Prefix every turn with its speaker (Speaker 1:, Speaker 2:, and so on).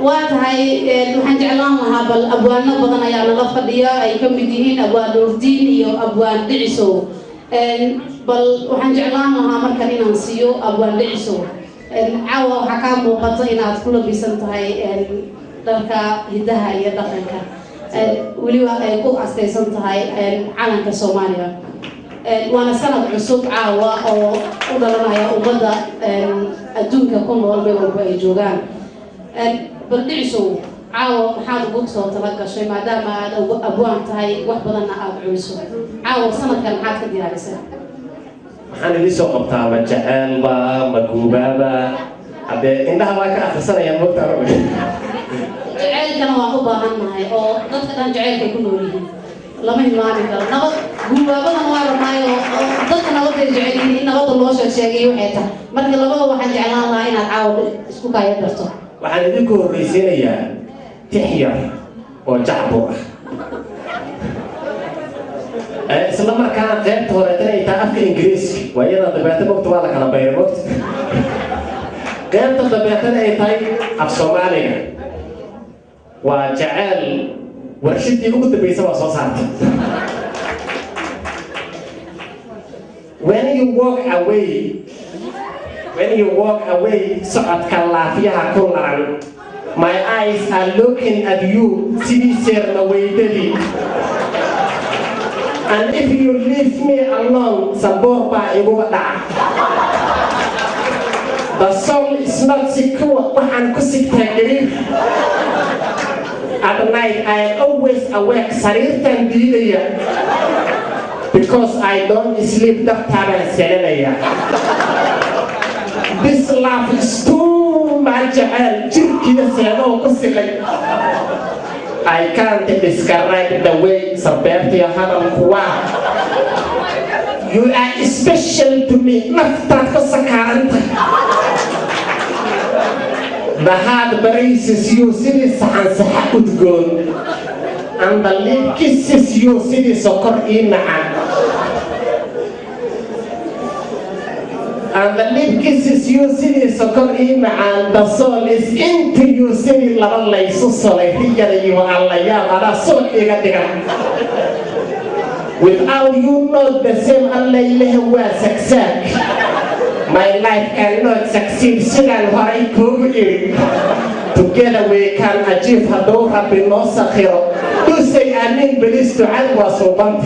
Speaker 1: وهاي وحن جعلانها بالأبوان بدنا يعني لفظية أي كم بديهين أبوان الدين iyo Abwaan Dhicisow bal waxaan jeclaanahaa markan inaan siiyo Abwaan Dhicisow caawa waxa ka muuqata inaad ku labisan tahay dharka hidaha iyo dhaqanka waliba ay ku astaysan tahay calanka Soomaaliya وانا سنة عصوب عاوة أو أقدر أنا أمضى أدونك كم والله والباقي جوجان بردعسو عاوة حال بوكسو تلقى شيء ما دام أبوان تاي واحد بدنا أبعوسو عاوة سنة كان حاد كدي على سنة
Speaker 2: أنا لسه قبتها مجاجيل مكوبة هذا إنها ما كان سنة يا مكتر
Speaker 1: جعل كانوا أقوى عنها أو ضد كان جعل كيكونوا ليه لما يماني كلا نبض جوابنا ما رمايو ضد نبض الجعلين نبض الله شيء وحيته مرة لبض واحد جعلنا الله هنا عاود اسمه كايد درته
Speaker 2: waxaan idinku horeysiinayaa tixyar oo jacbur isla markaana qaybta hore inay tahay afka ingiriiska waa iyada dabeeta waqti waa la kala bayray waqti qaybta dabeetana ay tahay af Soomaaliga waa jacayl warshadii ugu dambeysay waa soo saartay when you walk away socodka laafiyaha ku laran my eyes are looking at you sidii seerna weydadii and if you leave me alone saboor baa igu dhaca the soul is not secure waxaan ku sigtaa gariir at night I am always awake sariirtan diidaya because I don't sleep dartaabaan selanaya this love is too much and I can't describe the way Saberti you are special to me the heart braces you cities and Sahakutgun and the lip kisses you cities sokor inaan and the lip kisses you city sokor and the soul is into you city laba laysu solay hiyada iyo allayaal ada sool iga dhigan without you not the same allayleh waa saksaak my life cannot succeed sidaan horay kuugu iri together we can achieve hadduu rabbi noo sakhiro dusay aamin belis ducad waa suubanta